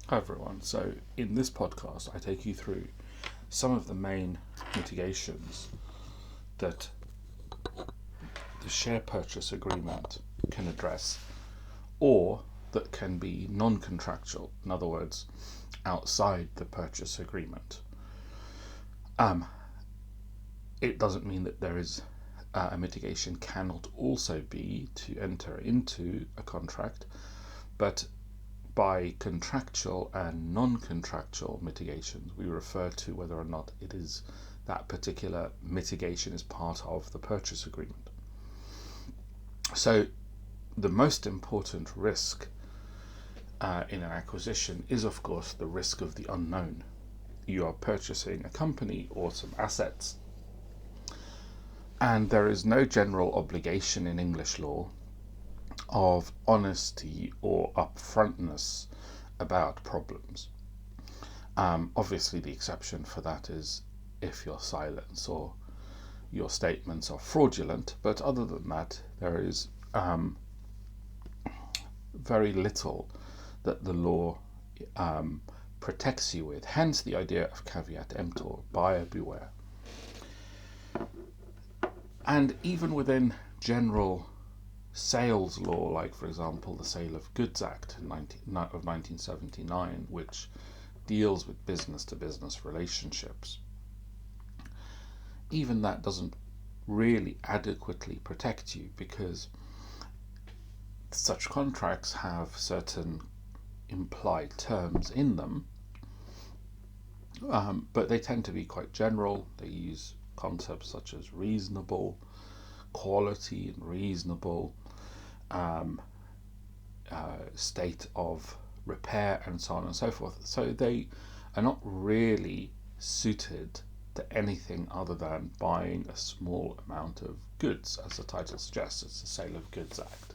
Hi everyone. So in this podcast, I take you through some of the main mitigations that the share purchase agreement can address, or that can be non-contractual. In other words, outside the purchase agreement. It doesn't mean that there is a mitigation cannot also be to enter into a contract, but by contractual and non-contractual mitigations, we refer to whether or not it is that particular mitigation is part of the purchase agreement. So the most important risk in an acquisition is, of course, the risk of the unknown. You are purchasing a company or some assets, and there is no general obligation in English law of honesty or upfrontness about problems. Obviously, the exception for that is if your silence or your statements are fraudulent, but other than that, there is very little that the law protects you with. Hence the idea of caveat emptor, buyer beware. And even within general sales law, like for example the Sale of Goods Act of 1979, which deals with business-to-business relationships, even that doesn't really adequately protect you, because such contracts have certain implied terms in them, but they tend to be quite general. They use concepts such as reasonable, quality and reasonable, state of repair, and so on and so forth. So they are not really suited to anything other than buying a small amount of goods. As the title suggests, it's the Sale of Goods Act.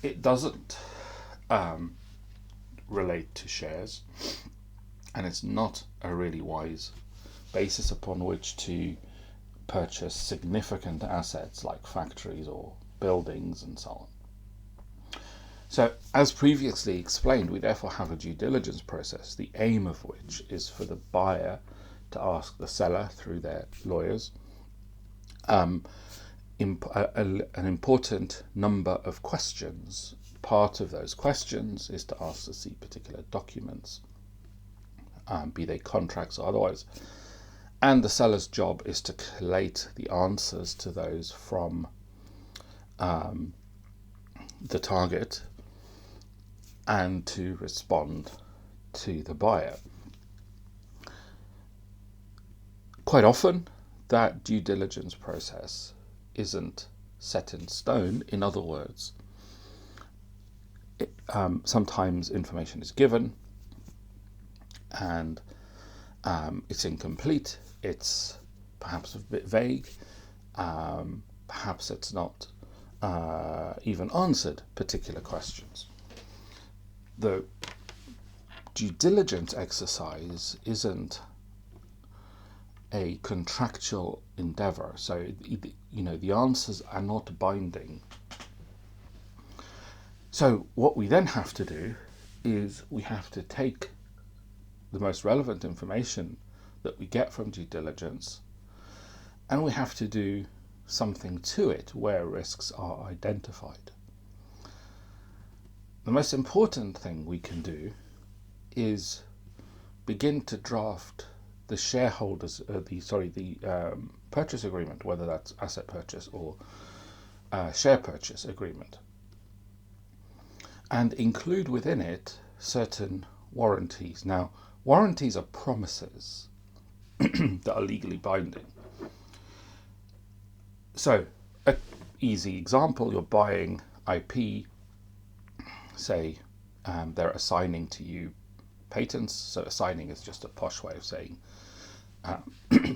It doesn't relate to shares, and it's not a really wise basis upon which to purchase significant assets like factories or buildings and so on. So, as previously explained, we therefore have a due diligence process, the aim of which is for the buyer to ask the seller through their lawyers an important number of questions. Part of those questions is to ask to see particular documents, be they contracts or otherwise. And the seller's job is to collate the answers to those from the target and to respond to the buyer. Quite often, that due diligence process isn't set in stone. In other words, sometimes information is given and it's incomplete, it's perhaps a bit vague, perhaps it's not even answered particular questions. The due diligence exercise isn't a contractual endeavor, so the answers are not binding. So what we then have to do is we have to take the most relevant information that we get from due diligence, and we have to do something to it where risks are identified. The most important thing we can do is begin to draft the shareholders, the purchase agreement, whether that's asset purchase or share purchase agreement, and include within it certain warranties. Now, warranties are promises that are legally binding. So, an easy example, you're buying IP, say they're assigning to you patents. So assigning is just a posh way of saying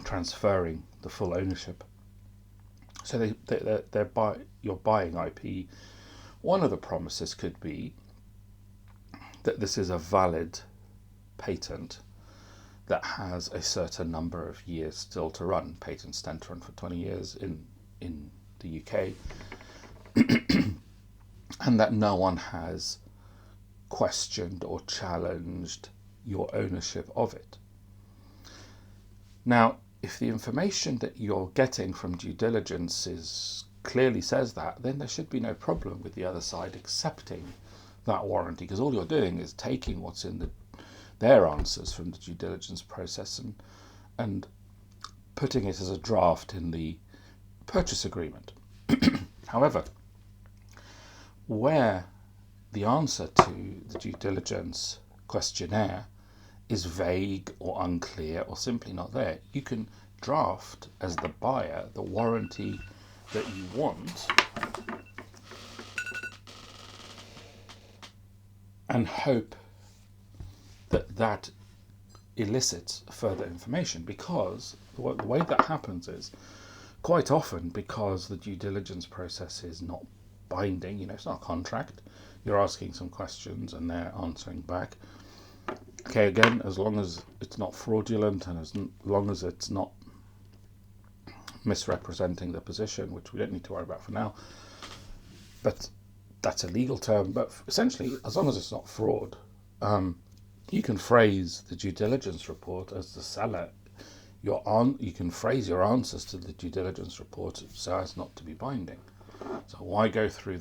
transferring the full ownership. So you're buying IP. One of the promises could be that this is a valid patent that has a certain number of years still to run. Patents tend to run for 20 years in the UK, and that no one has questioned or challenged your ownership of it. Now, if the information that you're getting from due diligence clearly says that, then there should be no problem with the other side accepting that warranty, because all you're doing is taking what's in their answers from the due diligence process and putting it as a draft in the purchase agreement. However, where the answer to the due diligence questionnaire is vague or unclear or simply not there, you can draft as the buyer the warranty that you want and hope that that elicits further information, because the way that happens is quite often, because the due diligence process is not binding, it's not a contract, you're asking some questions and they're answering back. Okay, again, as long as it's not fraudulent and as long as it's not misrepresenting the position, which we don't need to worry about for now, but that's a legal term, but essentially, as long as it's not fraud, you can phrase the due diligence report as the seller. You can phrase your answers to the due diligence report so as not to be binding. So why go through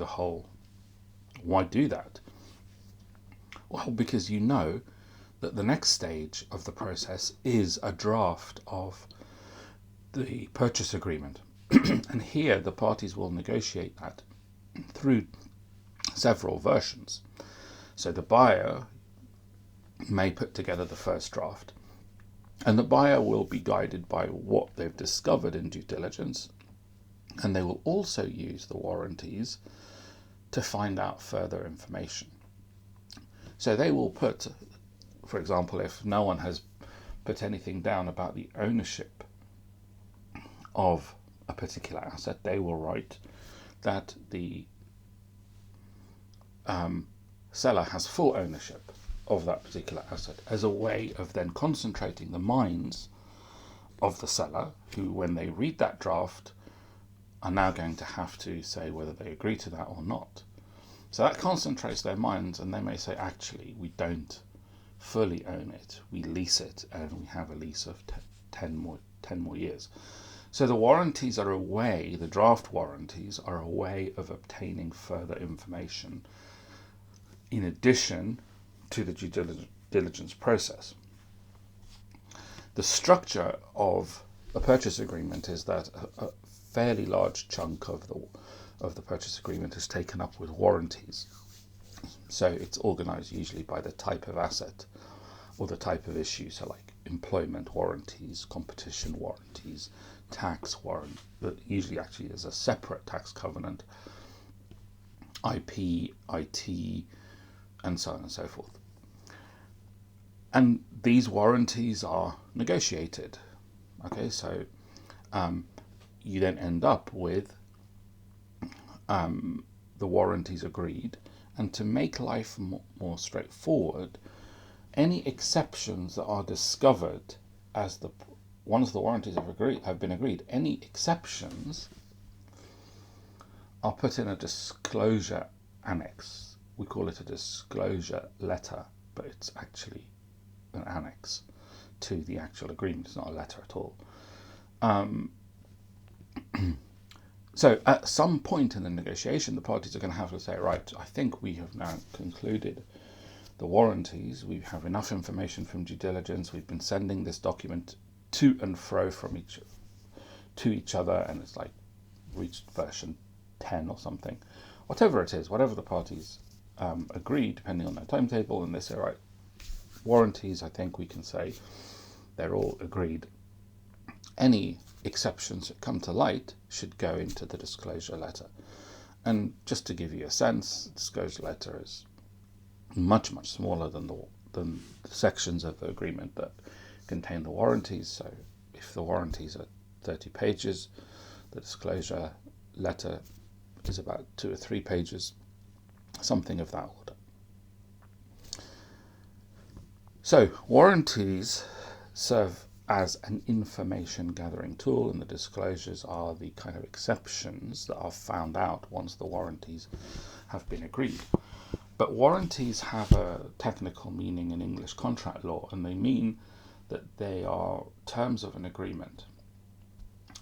why do that? Well, because you know that the next stage of the process is a draft of the purchase agreement. And here the parties will negotiate that through several versions. So the buyer may put together the first draft, and the buyer will be guided by what they've discovered in due diligence, and they will also use the warranties to find out further information. So they will put, for example, if no one has put anything down about the ownership of a particular asset, they will write that the seller has full ownership of that particular asset, as a way of then concentrating the minds of the seller, who, when they read that draft, are now going to have to say whether they agree to that or not. So that concentrates their minds, and they may say, actually, we don't fully own it, we lease it, and we have a lease of 10 more years. So the warranties are the draft warranties are a way of obtaining further information in addition to the due diligence process. The structure of a purchase agreement is that a fairly large chunk of the purchase agreement is taken up with warranties. So it's organized usually by the type of asset or the type of issue, so like employment warranties, competition warranties, tax warrant, that usually actually is a separate tax covenant, IP, IT, and so on and so forth. And these warranties are negotiated. Okay, so you then end up with the warranties agreed, and to make life more straightforward, any exceptions that are discovered once the warranties have been agreed, any exceptions are put in a disclosure annex. We call it a disclosure letter, but it's actually an annex to the actual agreement. It's not a letter at all. So at some point in the negotiation, the parties are going to have to say, right, I think we have now concluded the warranties. We have enough information from due diligence. We've been sending this document to and fro to each other, and it's like reached version 10 or something. Whatever it is, whatever the parties agree, depending on their timetable, and they say, right, warranties, I think we can say they're all agreed. Any exceptions that come to light should go into the disclosure letter. And just to give you a sense, the disclosure letter is much, much smaller than the sections of the agreement that contain the warranties. So if the warranties are 30 pages, the disclosure letter is about 2 or 3 pages, something of that order. So warranties serve as an information gathering tool, and the disclosures are the kind of exceptions that are found out once the warranties have been agreed. But warranties have a technical meaning in English contract law, and they mean that they are terms of an agreement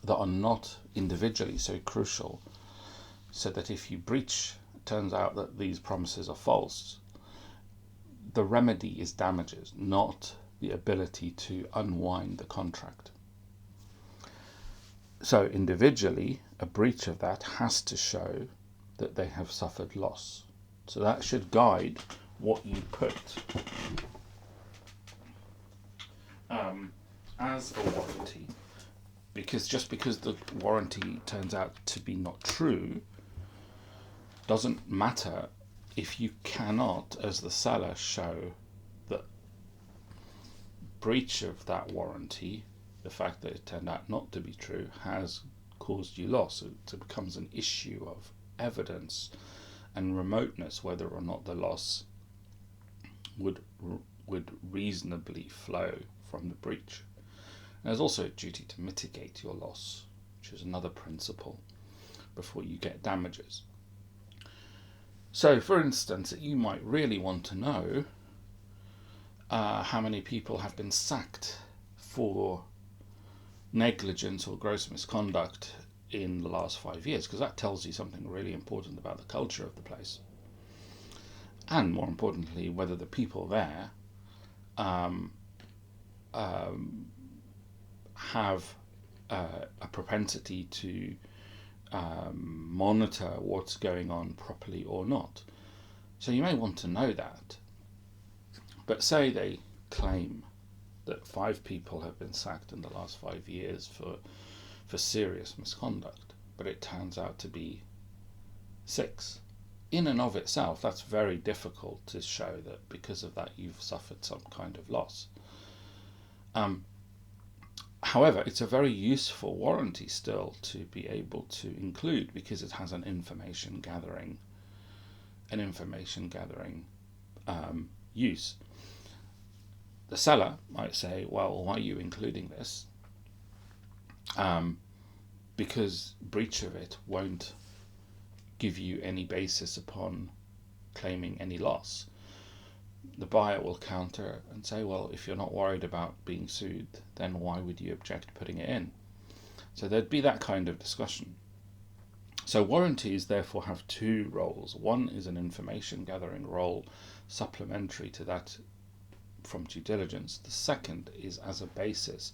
that are not individually so crucial, so that if you breach, it turns out that these promises are false, the remedy is damages, not the ability to unwind the contract. So individually, a breach of that has to show that they have suffered loss. So that should guide what you put as a warranty. Because just because the warranty turns out to be not true doesn't matter if you cannot, as the seller, show that breach of that warranty, the fact that it turned out not to be true, has caused you loss. It becomes an issue of evidence and remoteness whether or not the loss would reasonably flow from the breach. And there's also a duty to mitigate your loss, which is another principle before you get damages. So, for instance, you might really want to know how many people have been sacked for negligence or gross misconduct in the last 5 years, because that tells you something really important about the culture of the place. And more importantly, whether the people there have a propensity to monitor what's going on properly or not. So you may want to know that. But say they claim that 5 people have been sacked in the last 5 years for serious misconduct, but it turns out to be 6. In and of itself, that's very difficult to show that because of that you've suffered some kind of loss. However, it's a very useful warranty still to be able to include, because it has an information gathering use. The seller might say, well, why are you including this? Because breach of it won't give you any basis upon claiming any loss. The buyer will counter and say, well, if you're not worried about being sued, then why would you object to putting it in? So there'd be that kind of discussion. So warranties therefore have 2 roles. One is an information gathering role supplementary to that from due diligence. The second is as a basis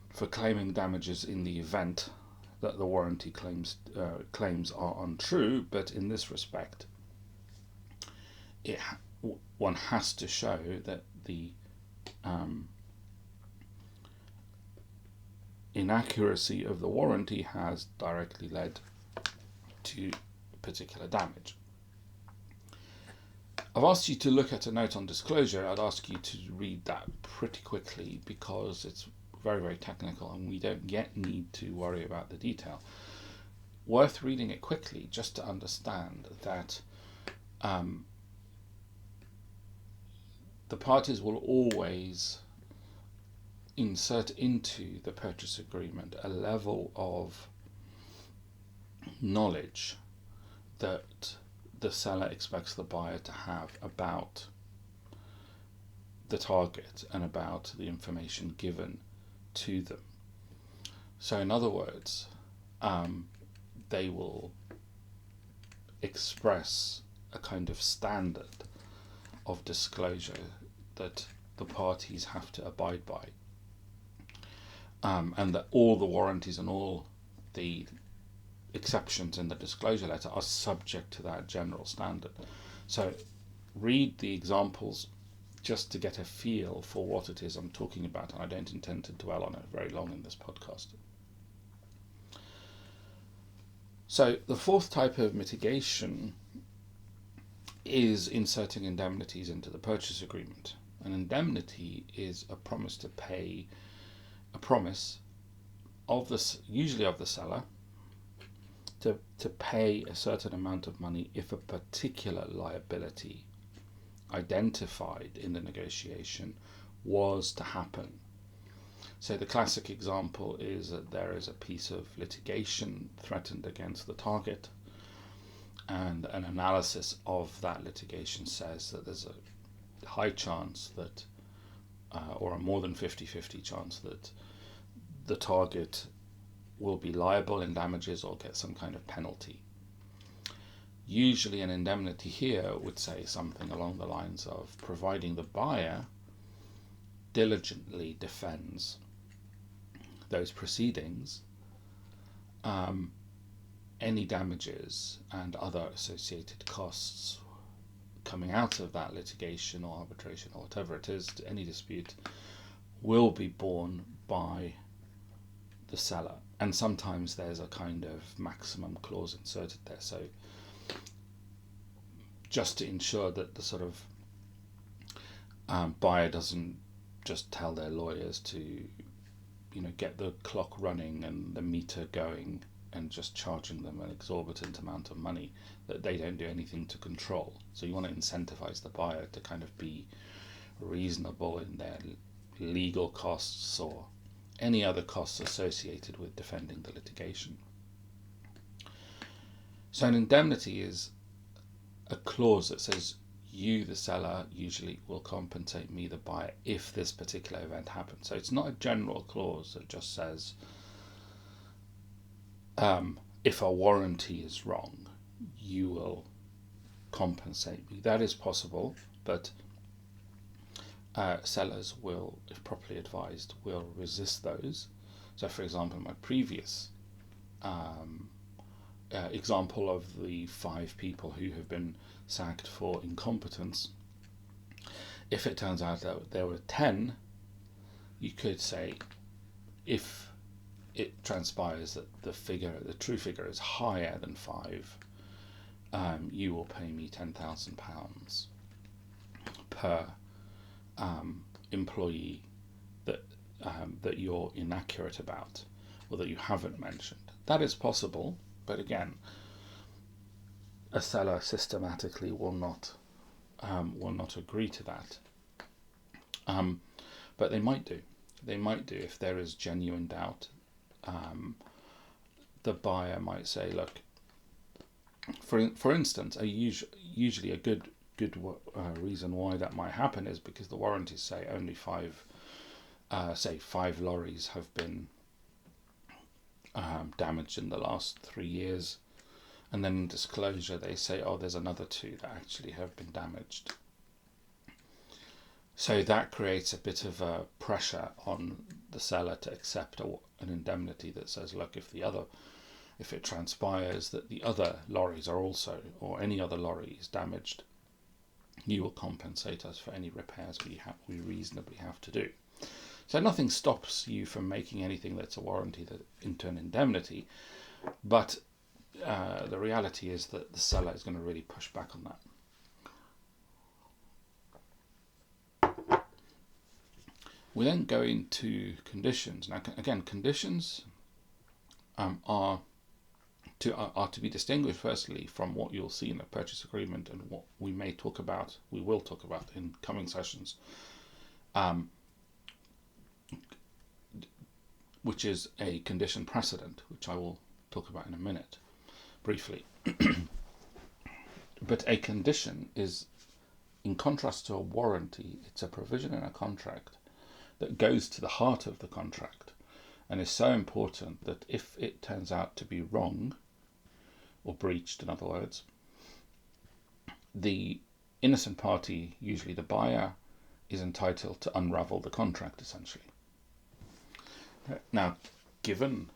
for claiming damages in the event that the warranty claims are untrue, but in this respect one has to show that the inaccuracy of the warranty has directly led to particular damage. I've asked you to look at a note on disclosure. I'd ask you to read that pretty quickly because it's very, very technical and we don't yet need to worry about the detail. Worth reading it quickly just to understand that the parties will always insert into the purchase agreement a level of knowledge that the seller expects the buyer to have about the target and about the information given to them. So in other words, they will express a kind of standard of disclosure that the parties have to abide by, and that all the warranties and all the exceptions in the disclosure letter are subject to that general standard. So read the examples just to get a feel for what it is I'm talking about, and I don't intend to dwell on it very long in this podcast. So the 4th type of mitigation is inserting indemnities into the purchase agreement. An indemnity is a promise to pay, a promise of this, usually of the seller, to pay a certain amount of money if a particular liability identified in the negotiation was to happen. So the classic example is that there is a piece of litigation threatened against the target, And an analysis of that litigation says that there's a high chance that, or a more than 50-50 chance that the target will be liable in damages or get some kind of penalty. Usually an indemnity here would say something along the lines of, providing the buyer diligently defends those proceedings, any damages and other associated costs coming out of that litigation or arbitration or whatever it is, any dispute, will be borne by the seller. And sometimes there's a kind of maximum clause inserted there, so just to ensure that the sort of buyer doesn't just tell their lawyers to, get the clock running and the meter going and just charging them an exorbitant amount of money that they don't do anything to control. So you want to incentivize the buyer to kind of be reasonable in their legal costs or any other costs associated with defending the litigation. So an indemnity is a clause that says, you, the seller, usually will compensate me, the buyer, if this particular event happens. So it's not a general clause that just says, if a warranty is wrong, you will compensate me. That is possible, but sellers will, if properly advised, will resist those. So, for example, my previous example of the 5 people who have been sacked for incompetence, if it turns out that there were 10, you could say, if it transpires that the true figure is higher than 5, you will pay me £10,000 per employee that you're inaccurate about or that you haven't mentioned. That is possible, but again, a seller systematically will not agree to that. But they might do. They might do if there is genuine doubt. The buyer might say, look, for instance, usually a good reason why that might happen is because the warranties say only 5 lorries have been damaged in the last 3 years, and then in disclosure they say, oh, there's another 2 that actually have been damaged. So that creates a bit of a pressure on the seller to accept an indemnity that says, look, if it transpires that the other lorries are also, or any other lorry is damaged, you will compensate us for any repairs we reasonably have to do. So nothing stops you from making anything that's a warranty into an indemnity, but the reality is that the seller is going to really push back on that. We then go into conditions. Now, again, conditions are to be distinguished firstly from what you'll see in a purchase agreement and what we will talk about in coming sessions, which is a condition precedent, which I will talk about in a minute briefly. But a condition is, in contrast to a warranty, it's a provision in a contract that goes to the heart of the contract and is so important that if it turns out to be wrong or breached, in other words, the innocent party, usually the buyer, is entitled to unravel the contract, essentially. Now, given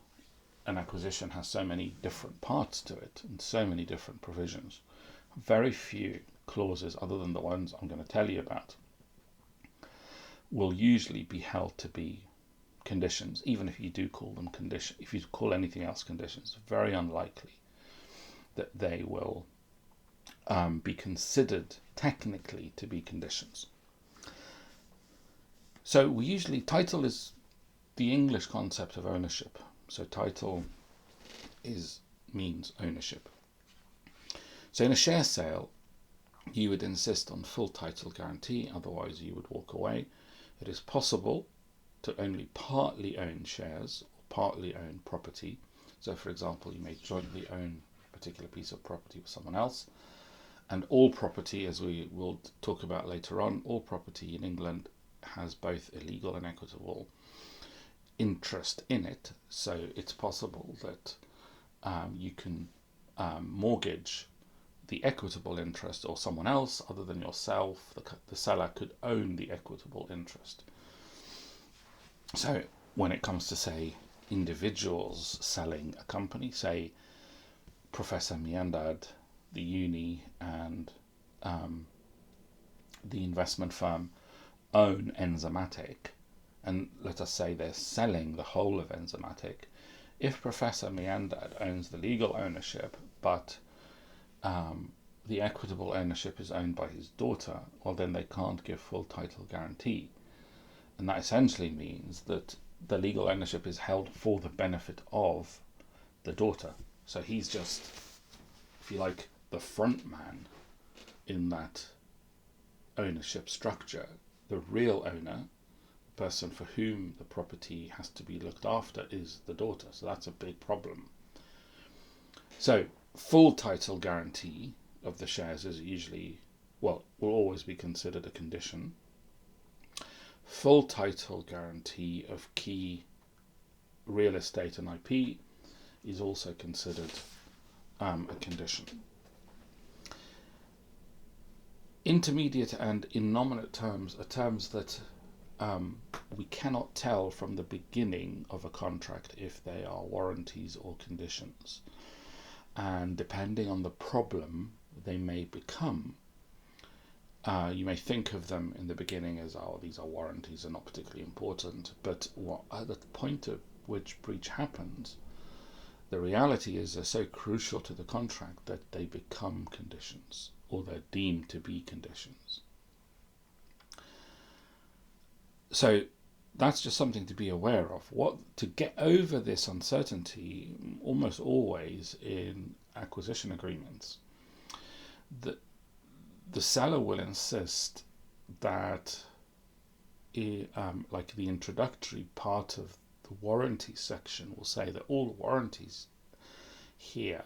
an acquisition has so many different parts to it and so many different provisions, very few clauses other than the ones I'm going to tell you about will usually be held to be conditions, even if you do call them conditions. If you call anything else conditions, very unlikely that they will be considered technically to be conditions. So we usually, title is the English concept of ownership. So title means ownership. So in a share sale, you would insist on full title guarantee, otherwise you would walk away. It is possible to only partly own shares or partly own property. So for example, you may jointly own a particular piece of property with someone else. And all property, as we will talk about later on, all property in England has both a legal and equitable interest in it. So it's possible that you can mortgage the equitable interest, or someone else other than yourself, the seller, could own the equitable interest. So when it comes to, say, individuals selling a company, say Professor Miandad, the uni, and the investment firm own Enzymatic, and let us say they're selling the whole of Enzymatic, if Professor Miandad owns the legal ownership, but the equitable ownership is owned by his daughter, well, then they can't give full title guarantee. And that essentially means that the legal ownership is held for the benefit of the daughter. So he's just, if you like, the front man in that ownership structure. The real owner, the person for whom the property has to be looked after, is the daughter. So that's a big problem. So full title guarantee of the shares is usually, well, will always be considered a condition. Full title guarantee of key real estate and IP is also considered a condition. Intermediate and innominate terms are terms that we cannot tell from the beginning of a contract if they are warranties or conditions. And depending on the problem they may become, you may think of them in the beginning as, oh, these are warranties, are not particularly important, but at the point at which breach happens, the reality is they're so crucial to the contract that they become conditions, or they're deemed to be conditions. So that's just something to be aware of. To get over this uncertainty, almost always in acquisition agreements, the seller will insist that like the introductory part of the warranty section will say that all warranties here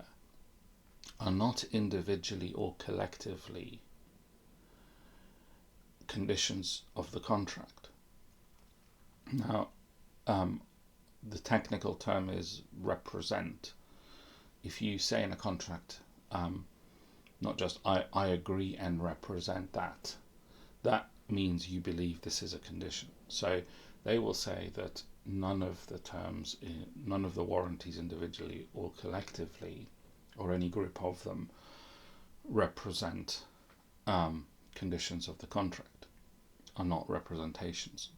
are not individually or collectively conditions of the contract. Now, the technical term is represent. If you say in a contract, not just I agree and represent that means you believe this is a condition. So they will say that none of the terms, none of the warranties individually or collectively, or any group of them, represent conditions of the contract, are not representations.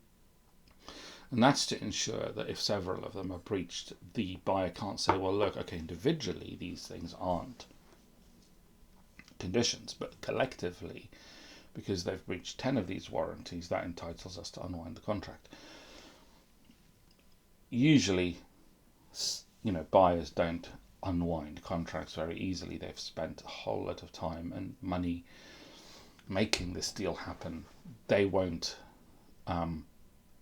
And that's to ensure that if several of them are breached, the buyer can't say, well, look, okay, individually these things aren't conditions, but collectively, because they've breached 10 of these warranties, that entitles us to unwind the contract. Usually, buyers don't unwind contracts very easily. They've spent a whole lot of time and money making this deal happen. They won't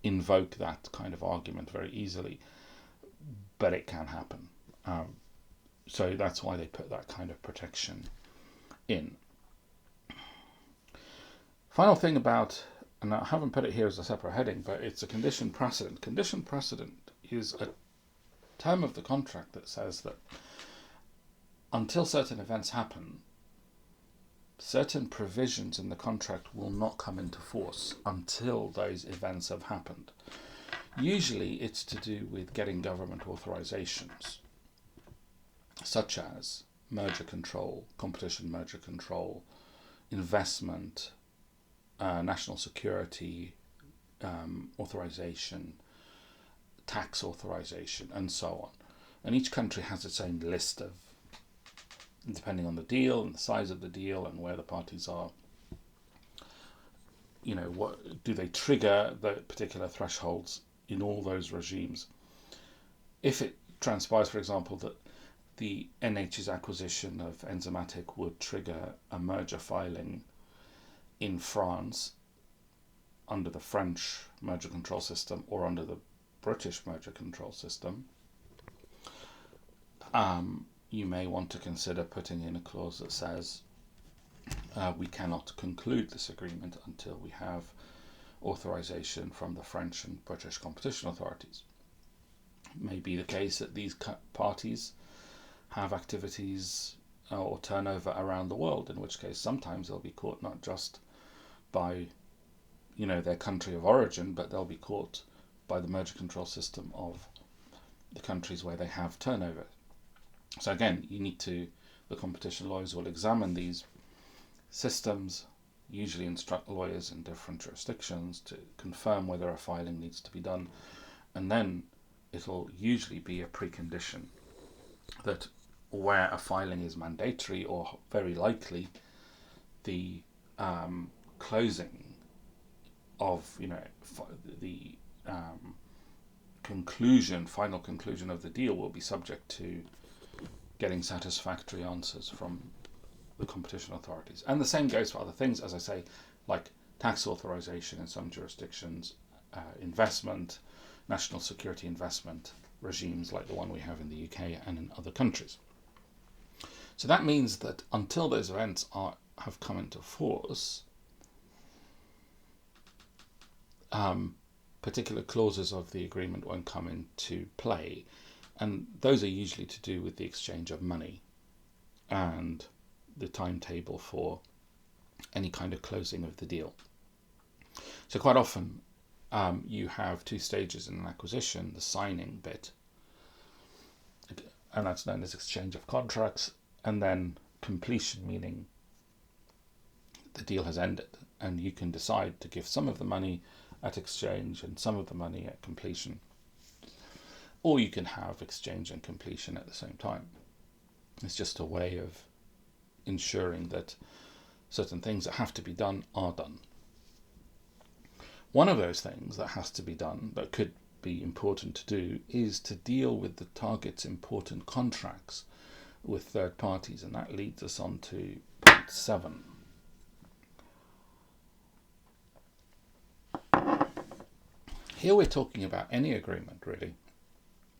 invoke that kind of argument very easily, but it can happen. So that's why they put that kind of protection in. Final thing about, and I haven't put it here as a separate heading, but it's a condition precedent. Condition precedent is a term of the contract that says that until certain events happen, certain provisions in the contract will not come into force until those events have happened. Usually it's to do with getting government authorizations, such as merger control, competition merger control, investment, national security authorization, tax authorization, and so on. And each country has its own list of, depending on the deal and the size of the deal and where the parties are, what do they trigger the particular thresholds in all those regimes. If it transpires, for example, that the NH's acquisition of Enzymatic would trigger a merger filing in France under the French merger control system or under the British merger control system, you may want to consider putting in a clause that says we cannot conclude this agreement until we have authorization from the French and British competition authorities. It may be the case that these parties have activities or turnover around the world, in which case sometimes they'll be caught not just by their country of origin, but they'll be caught by the merger control system of the countries where they have turnover. So again, the competition lawyers will examine these systems, usually instruct lawyers in different jurisdictions to confirm whether a filing needs to be done, and then it'll usually be a precondition that where a filing is mandatory, or very likely the closing of the final conclusion of the deal will be subject to getting satisfactory answers from the competition authorities. And the same goes for other things, as I say, like tax authorization in some jurisdictions, investment, national security investment regimes like the one we have in the UK and in other countries. So that means that until those events have come into force, particular clauses of the agreement won't come into play, and those are usually to do with the exchange of money and the timetable for any kind of closing of the deal. So quite often you have two stages in an acquisition: the signing bit, and that's known as exchange of contracts, and then completion, meaning the deal has ended and you can decide to give some of the money at exchange and some of the money at completion, or you can have exchange and completion at the same time. It's just a way of ensuring that certain things that have to be done are done. One of those things that has to be done, that could be important to do, is to deal with the target's important contracts with third parties, and that leads us on to point 7. Here we're talking about any agreement, really,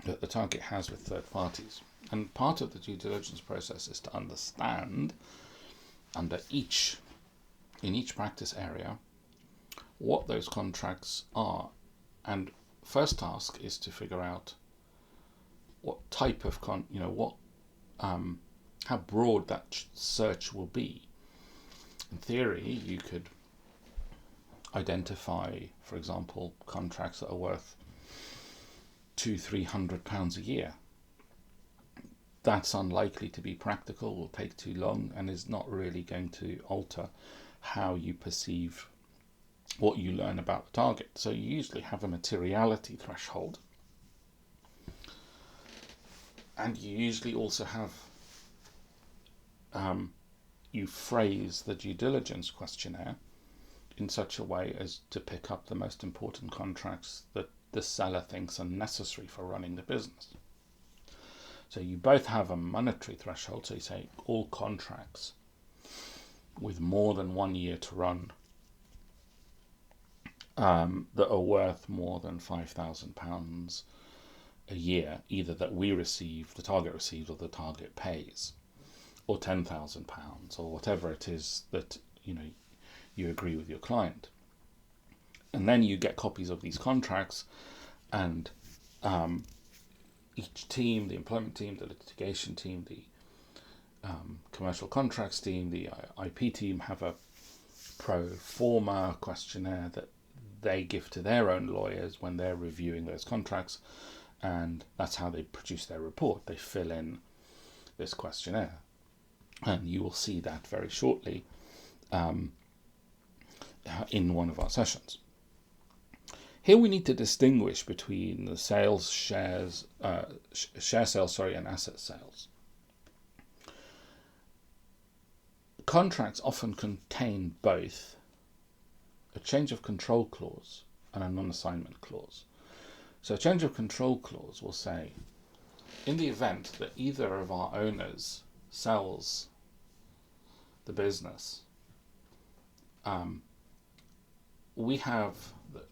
that the target has with third parties. And part of the due diligence process is to understand, in each practice area, what those contracts are. And first task is to figure out what type of how broad that search will be. In theory, you could identify, for example, contracts that are worth £200-300 a year. That's unlikely to be practical, will take too long, and is not really going to alter how you perceive what you learn about the target. So you usually have a materiality threshold, and you usually also have you phrase the due diligence questionnaire in such a way as to pick up the most important contracts that the seller thinks are necessary for running the business. So you both have a monetary threshold, so you say all contracts with more than 1 year to run that are worth more than £5,000 a year, either that we receive, the target receives, or the target pays, or £10,000, or whatever it is that you agree with your client. And then you get copies of these contracts, and each team, the employment team, the litigation team, the commercial contracts team, the IP team, have a pro forma questionnaire that they give to their own lawyers when they're reviewing those contracts, and that's how they produce their report. They fill in this questionnaire, and you will see that very shortly in one of our sessions. Here we need to distinguish between the share sales, and asset sales. Contracts often contain both a change of control clause and a non-assignment clause. So a change of control clause will say, in the event that either of our owners sells the business,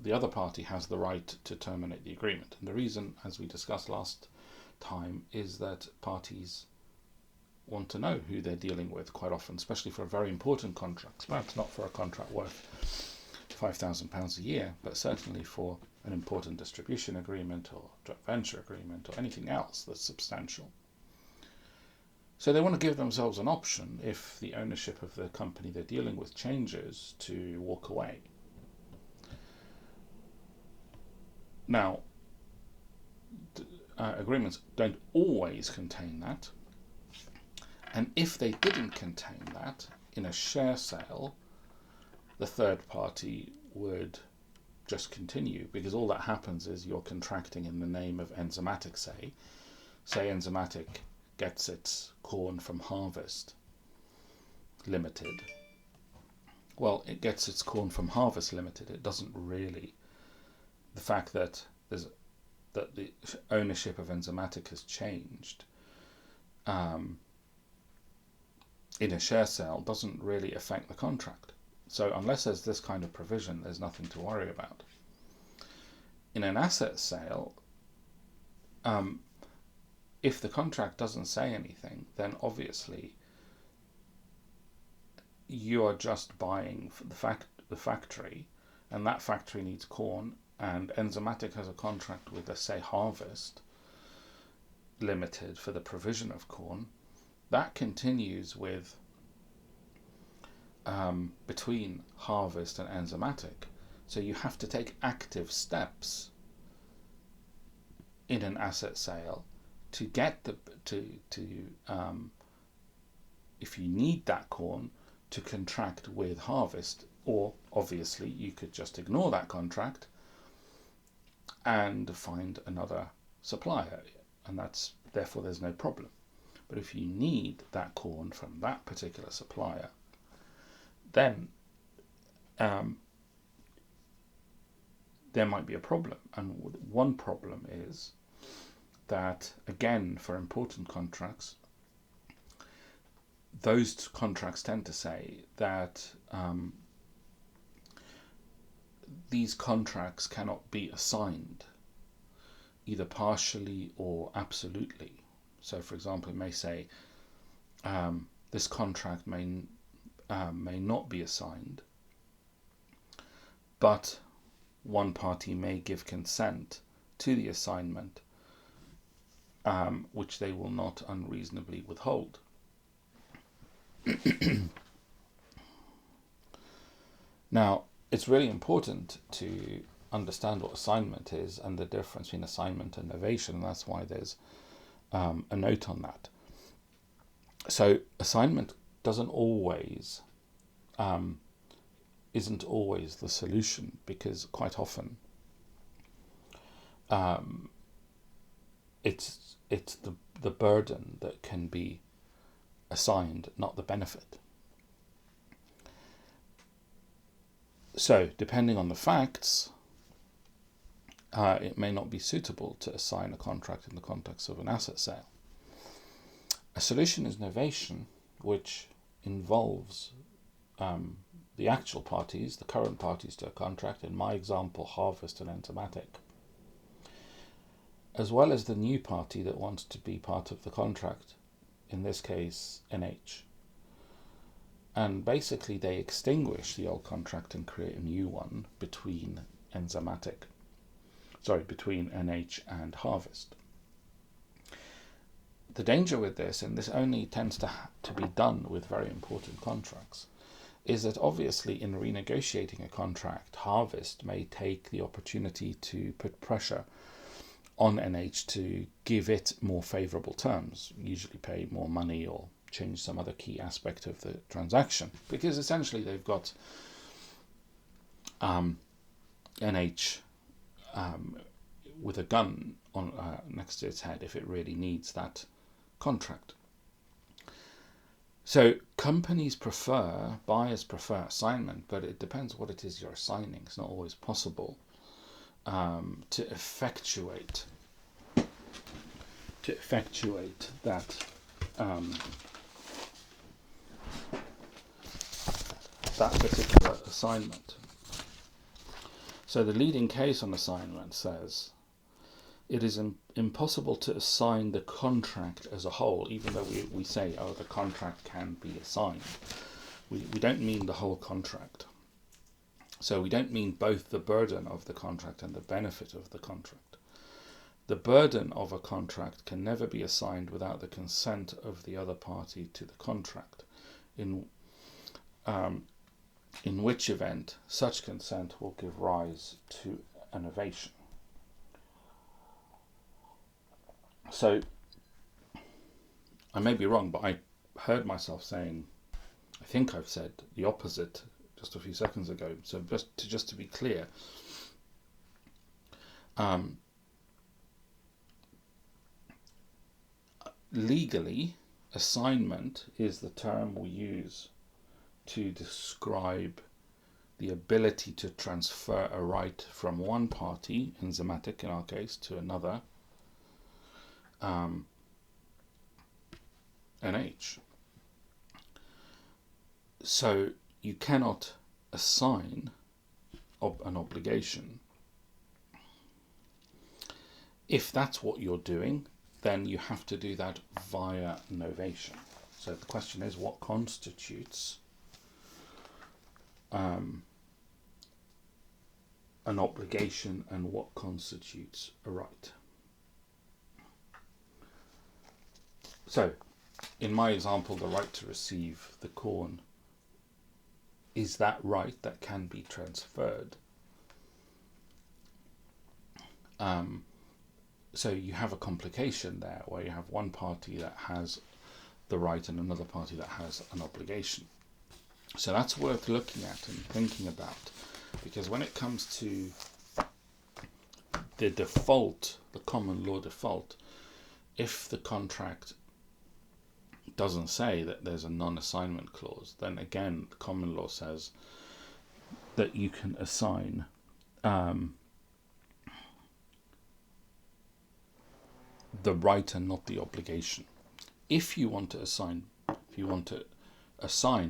the other party has the right to terminate the agreement. And the reason, as we discussed last time, is that parties want to know who they're dealing with quite often, especially for very important contracts. Perhaps not for a contract worth £5,000 a year, but certainly for an important distribution agreement or joint venture agreement or anything else that's substantial. So they want to give themselves an option if the ownership of the company they're dealing with changes to walk away. Now, agreements don't always contain that, and if they didn't contain that, in a share sale, the third party would just continue, because all that happens is you're contracting in the name of Enzymatic, say Enzymatic gets its corn from Harvest Limited. Well, it gets its corn from Harvest Limited. It doesn't really. The fact that the ownership of Enzymatic has changed in a share sale doesn't really affect the contract. So unless there's this kind of provision, there's nothing to worry about. In an asset sale, if the contract doesn't say anything, then obviously you are just buying the factory, and that factory needs corn, and Enzymatic has a contract with, let's say, Harvest Limited for the provision of corn. That continues with between Harvest and Enzymatic. So you have to take active steps in an asset sale to get if you need that corn, to contract with Harvest, or obviously you could just ignore that contract and find another supplier, and therefore there's no problem. But if you need that corn from that particular supplier, then there might be a problem. And one problem is that, again, for important contracts, those contracts tend to say that these contracts cannot be assigned either partially or absolutely. So, for example, it may say this contract may not be assigned, but one party may give consent to the assignment, which they will not unreasonably withhold. Now, it's really important to understand what assignment is and the difference between assignment and novation, and that's why there's a note on that. So assignment isn't always the solution, because quite often it's the burden that can be assigned, not the benefit. So depending on the facts, it may not be suitable to assign a contract in the context of an asset sale. A solution is novation, which involves the actual parties, the current parties to a contract, in my example, Harvest and Enzymatic, as well as the new party that wants to be part of the contract, in this case, NH. And basically they extinguish the old contract and create a new one between between NH and Harvest. The danger with this, and this only tends to be done with very important contracts, is that obviously in renegotiating a contract, Harvest may take the opportunity to put pressure on NH to give it more favourable terms, usually pay more money or change some other key aspect of the transaction, because essentially they've got NH with a gun on next to its head if it really needs that contract. So buyers prefer assignment, but it depends what it is you're assigning. It's not always possible to effectuate that that particular assignment. So the leading case on assignment says it is impossible to assign the contract as a whole, even though we say, oh, the contract can be assigned. We don't mean the whole contract. So we don't mean both the burden of the contract and the benefit of the contract. The burden of a contract can never be assigned without the consent of the other party to the contract, in which event such consent will give rise to an ovation. So, I may be wrong, but I heard myself saying, I think I've said the opposite just a few seconds ago. So just to be clear, legally, assignment is the term we use to describe the ability to transfer a right from one party, enzymatic in our case, to another, NH. So you cannot assign an obligation. If that's what you're doing, then you have to do that via novation. So the question is, what constitutes an obligation and what constitutes a right? So, in my example, the right to receive the corn is that right that can be transferred. So you have a complication there where you have one party that has the right and another party that has an obligation. So that's worth looking at and thinking about, because when it comes to the default, the common law default, if the contract doesn't say that there's a non-assignment clause, then again the common law says that you can assign the right and not the obligation. If you want to assign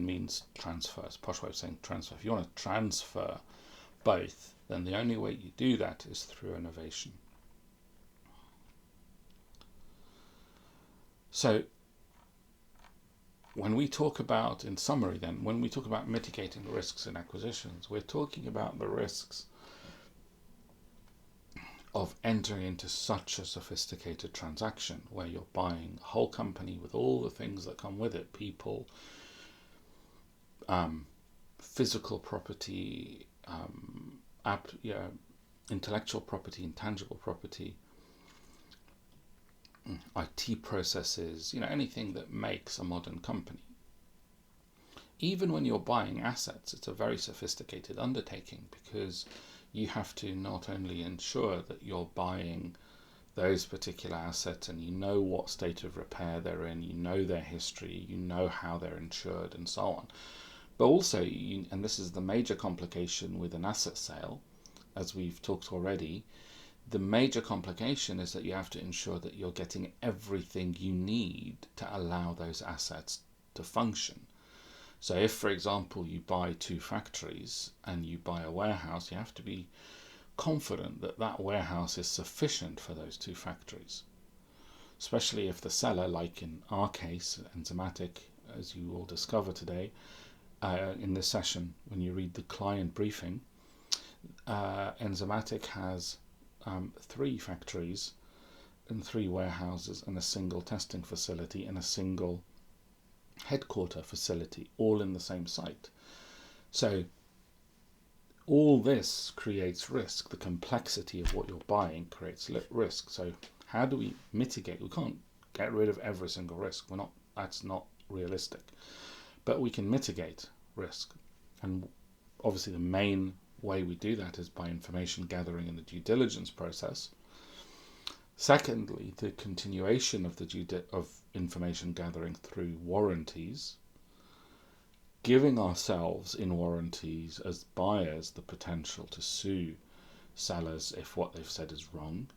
means transfer. It's a posh way of saying transfer. If you want to transfer both, then the only way you do that is through a novation. So when we talk about, in summary then, when we talk about mitigating risks in acquisitions, we're talking about the risks of entering into such a sophisticated transaction where you're buying a whole company with all the things that come with it, people, physical property, intellectual property, intangible property, IT processes, anything that makes a modern company. Even when you're buying assets, it's a very sophisticated undertaking, because you have to not only ensure that you're buying those particular assets and you know what state of repair they're in, you know their history, you know how they're insured and so on, but also, and this is the major complication with an asset sale, as we've talked already, the major complication is that you have to ensure that you're getting everything you need to allow those assets to function. So if, for example, you buy 2 factories and you buy a warehouse, you have to be confident that that warehouse is sufficient for those 2 factories. Especially if the seller, like in our case, enzymatic, as you will discover today in this session when you read the client briefing, enzymatic has 3 factories and 3 warehouses and a single testing facility and a single headquarter facility, all in the same site. So all this creates risk. The complexity of what you're buying creates risk. So how do we mitigate? We can't get rid of every single risk. That's not realistic. But we can mitigate risk. And obviously the main way we do that is by information gathering in the due diligence process. Secondly, the continuation of of information gathering through warranties, giving ourselves in warranties as buyers the potential to sue sellers if what they've said is wrong.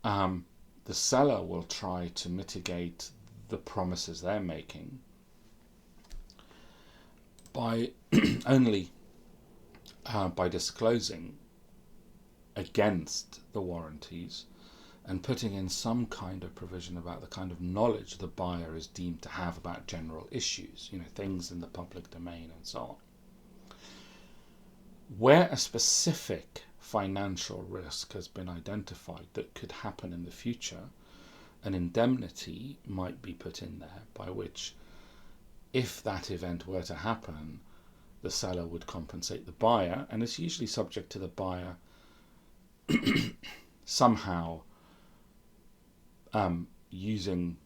The seller will try to mitigate the promises they're making by only by disclosing against the warranties and putting in some kind of provision about the kind of knowledge the buyer is deemed to have about general issues, things in the public domain and so on. Where a specific financial risk has been identified that could happen in the future, an indemnity might be put in there by which, if that event were to happen, the seller would compensate the buyer, and it's usually subject to the buyer somehow using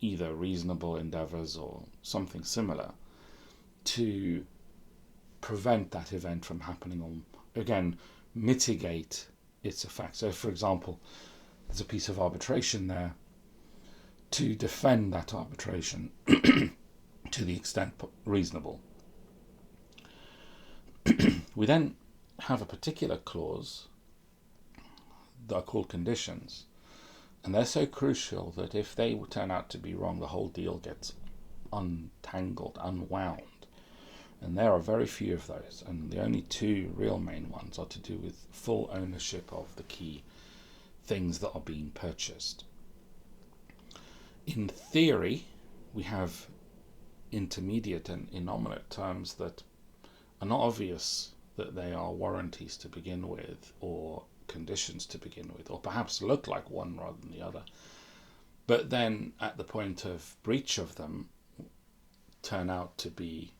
either reasonable endeavours or something similar to prevent that event from happening, or again mitigate its effect. So for example, there's a piece of arbitration there to defend that arbitration to the extent reasonable. We then have a particular clause that are called conditions, and they're so crucial that if they turn out to be wrong, the whole deal gets untangled, unwound. And there are very few of those, and the only two real main ones are to do with full ownership of the key things that are being purchased. In theory, we have intermediate and innominate terms that are not obvious that they are warranties to begin with, or conditions to begin with, or perhaps look like one rather than the other, but then at the point of breach of them turn out to be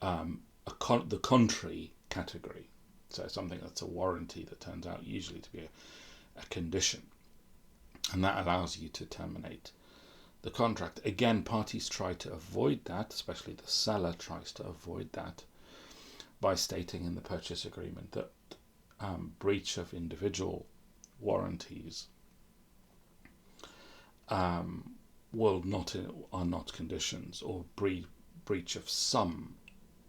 the contrary category. So something that's a warranty that turns out usually to be a condition, and that allows you to terminate the contract. Again, parties try to avoid that, especially the seller tries to avoid that by stating in the purchase agreement that breach of individual warranties are not conditions, or breach of some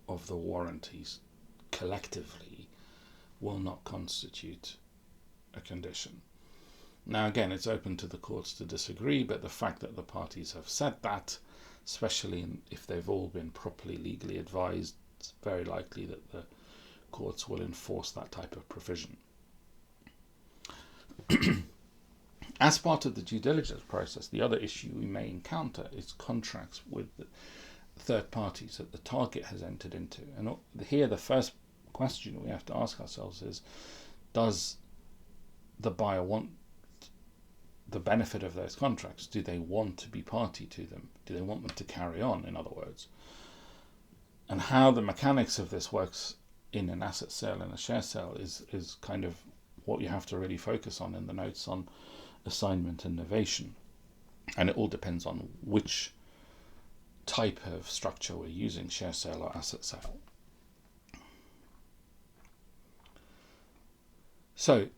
of the warranties collectively will not constitute a condition. Now again, it's open to the courts to disagree, but the fact that the parties have said that, especially if they've all been properly legally advised, it's very likely that the courts will enforce that type of provision. As part of the due diligence process, the other issue we may encounter is contracts with third parties that the target has entered into. And here the first question we have to ask ourselves is, does the buyer want the benefit of those contracts? Do they want to be party to them? Do they want them to carry on, in other words? And how the mechanics of this works in an asset sale and a share sale is kind of what you have to really focus on in the notes on assignment and novation. And it all depends on which type of structure we're using, share sale or asset sale. So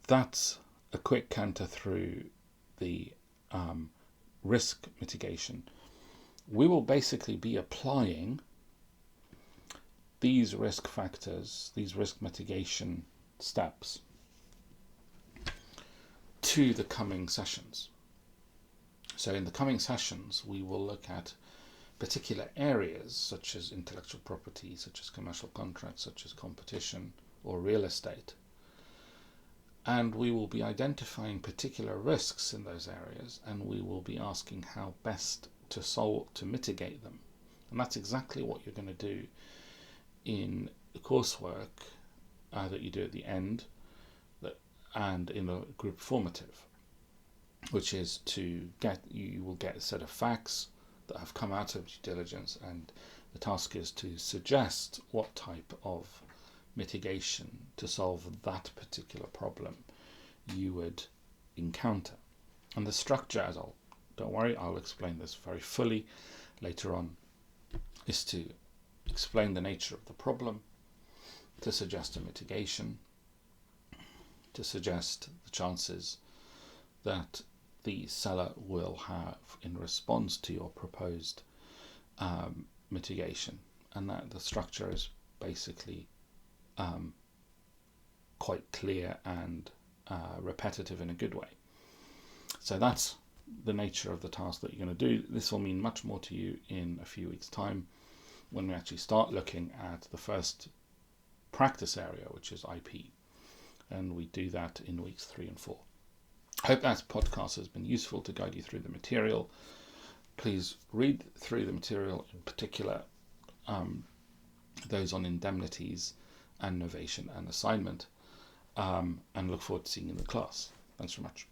that's a quick canter through the risk mitigation. We will basically be applying these risk factors, these risk mitigation steps, to the coming sessions. So in the coming sessions, we will look at particular areas such as intellectual property, such as commercial contracts, such as competition or real estate. And we will be identifying particular risks in those areas, and we will be asking how best to mitigate them. And that's exactly what you're going to do in the coursework that you do at the end, and in a group formative, which is you will get a set of facts that have come out of due diligence, and the task is to suggest what type of mitigation to solve that particular problem you would encounter. And the structure, don't worry, I'll explain this very fully later on, is to explain the nature of the problem, to suggest a mitigation, to suggest the chances that the seller will have in response to your proposed mitigation, and that the structure is basically quite clear and repetitive in a good way. So that's the nature of the task that you're going to do. This will mean much more to you in a few weeks' time when we actually start looking at the first practice area, which is IP. and we do that in weeks 3 and 4. Hope that podcast has been useful to guide you through the material. Please read through the material, in particular those on indemnities and novation and assignment, and look forward to seeing you in the class. Thanks very much.